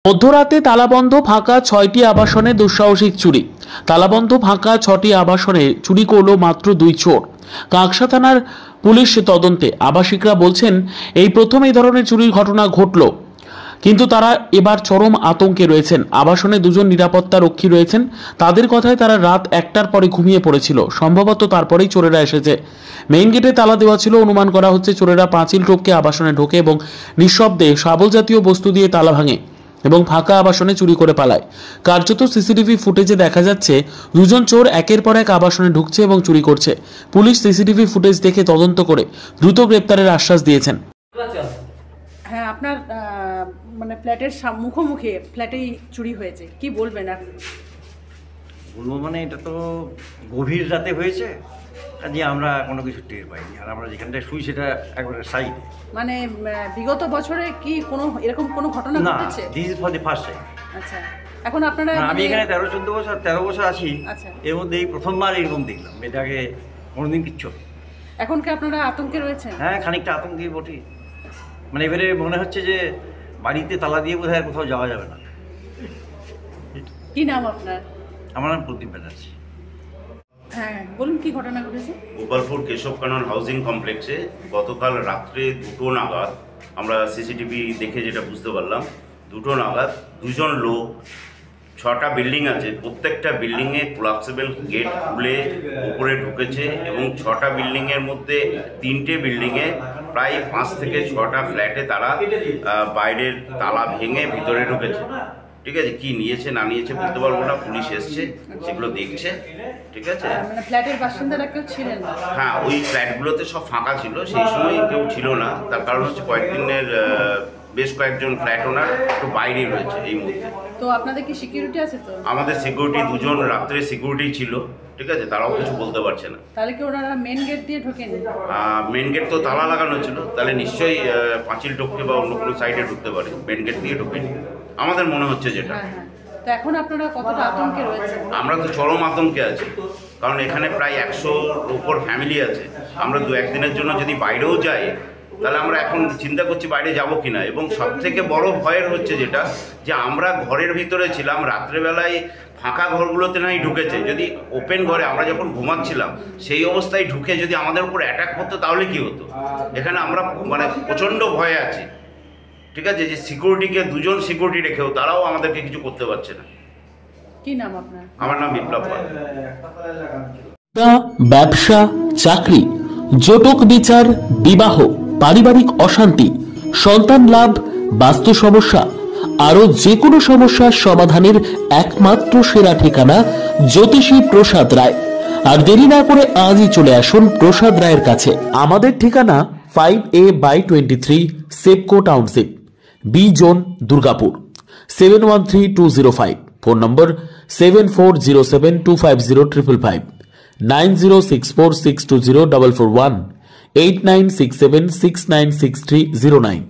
মধ্যরাতে তালাবন্ধ ফাঁকা ৬টি আবাসনে দুঃসাহসিক চুরি। তালাবন্ধ ফাঁকা ৬টি আবাসনে চুরি করল মাত্র ২ চোর। কাঁকসা থানার পুলিশ তদন্তে আবাসিকরা বলছেন এই প্রথম এই ধরনের চুরির ঘটনা ঘটল, কিন্তু তারা এবার চরম আতঙ্কে রয়েছেন। আবাসনে দুজন নিরাপত্তা রক্ষী রয়েছেন, তাদের কথায় তারা রাত ১টার পরে ঘুমিয়ে পড়েছিল। সম্ভবত তারপরেই চোরেরা এসেছে। মেইন গেটে তালা দেওয়া ছিল। অনুমান করা হচ্ছে চোরেরা পাঁচিল টপকে আবাসনে ঢোকে এবং নিঃশব্দে শাবল জাতীয় বস্তু দিয়ে তালা ভাঙে এবং ফাঁকা আবাসনে চুরি করে পালায়। কার্যত সিসিটিভি ফুটেজে দেখা যাচ্ছে দুজন চোর একের পর এক আবাসনে ঢুকছে এবং চুরি করছে। পুলিশ সিসিটিভি ফুটেজ দেখে তদন্ত করে দ্রুত গ্রেপ্তারের আশ্বাস দিয়েছেন। হ্যাঁ, আপনার মানে ফ্ল্যাটের মুখোমুখি ফ্ল্যাটেই চুরি হয়েছে, কি বলবেন? আর বলবো মানে এটা তো গভীর রাতে হয়েছে, কাজে আমরা কোনো কিছু টের পাইনি। আর আমরা যেখানটায় শুই সেটা একবারে সাইড। মানে বিগত বছরে কি কোনো এরকম কোনো ঘটনা ঘটেছে? This is for the first time. আচ্ছা, এখন আপনারা আমি এখানে 13 বছর আছি। আচ্ছা, এর মধ্যে এই প্রথমবার এরকম দেখলাম। এটাকে কোনোদিন কিচ্ছু। এখন কি আপনারা আতঙ্কে রয়েছেন? হ্যাঁ, খানিকটা আতঙ্কে বটে। মানে এবারে মনে হচ্ছে যে বাড়িতে তালা দিয়ে বোধহয় কোথাও যাওয়া যাবে না। কি নাম আপনার? আমার নাম প্রদীপ ব্যানার্জি। হ্যাঁ, বলুন কি ঘটনা ঘটেছে? গোপালপুর কেশব কানন হাউজিং কমপ্লেক্সে গতকাল রাত্রে 2টো নাগাদ আমরা সিসিটিভি দেখে যেটা বুঝতে পারলাম, 2টো নাগাদ দুজন লোক, 6টা বিল্ডিং আছে, প্রত্যেকটা বিল্ডিংয়ে কোলাপসেবল গেট খুলে উপরে ঢুকেছে এবং 6টা বিল্ডিংয়ের মধ্যে 3টে বিল্ডিংয়ে প্রায় 5 থেকে 6টা ফ্ল্যাটে তারা বাইরের তালা ভেঙে ভিতরে ঢুকেছে। ঠিক আছে, কি নিয়েছে না নিয়েছে বুঝতে পারবো না, পুলিশ এসছে, সেগুলো দেখছে। ঠিক আছে, মানে ফ্ল্যাটের বাসিন্দারা কেউ ছিলেন না? হ্যাঁ, ওই ফ্ল্যাটগুলোতে সব ফাঁকা ছিল, সেই সময় কেউ ছিল না। তার কারণ হচ্ছে কয়েকদিনের বেশ কয়েকজন ফ্ল্যাট ওনার একটু বাইরে রয়েছে এই মুহূর্তে। তো আপনাদের কি সিকিউরিটি আছে? তো আমাদের সিকিউরিটি 2জন রাত্রে সিকিউরিটি ছিল। ঠিক আছে, তারাও কিছু বলতে পারছে না। তাহলে কি ওনারা মেন গেট দিয়ে ঢোকেন? মেন গেট তো তালা লাগানো ছিল, তাহলে নিশ্চয়ই পাঁচিল টপকে বা অন্য কোনো সাইডে ঢুকতে পারে, মেন গেট দিয়ে ঢোকেনি আমাদের মনে হচ্ছে যেটা। হ্যাঁ হ্যাঁ, তো এখন আপনারা কতটা আতঙ্কে রয়েছেন? আমরা তো চরম আতঙ্কে আছি, কারণ এখানে প্রায় 100-র উপর ফ্যামিলি আছে। আমরা 2-1 দিনের জন্য যদি বাইরেও যাই, তাহলে আমরা এখন চিন্তা করছি বাইরে যাব কিনা। এবং সবথেকে বড় ভয়ের হচ্ছে যেটা, যে আমরা ঘরের ভিতরে ছিলাম, রাত্রেবেলায় ফাঁকা ঘরগুলোতে নাই ঢুকেছে, যদি ওপেন ঘরে আমরা যখন ঘুমাচ্ছিলাম সেই অবস্থায় ঢুকে যদি আমাদের উপর অ্যাটাক করতো তাহলে কি হতো। এখানে আমরা মানে প্রচণ্ড ভয়ে আছি। ঠিক আছে, যে সিকিউরিটিকে 2জন সিকিউরিটি রেখেও তারাও আমাদেরকে কিছু করতে পারছে না। কি নাম আপনার? আমার নাম বিপ্লব পাল। ব্যবসা, চাকরি, জটক বিচার, বিবাহ, পারিবারিক অশান্তি, সন্তান লাভ, বাস্তু সমস্যা, আরো যে কোনো সমস্যার সমাধানের একমাত্র সেরা ঠিকানা জ্যোতিষী প্রসাদ রায়। আর দেরি না করে আজই চলে আসুন প্রসাদ রায়ের কাছে। আমাদের ঠিকানা 5A/23 Sepco township, B zone, Durgapur, 713205। Phone number 7407250555, 9064620441, 8967696309।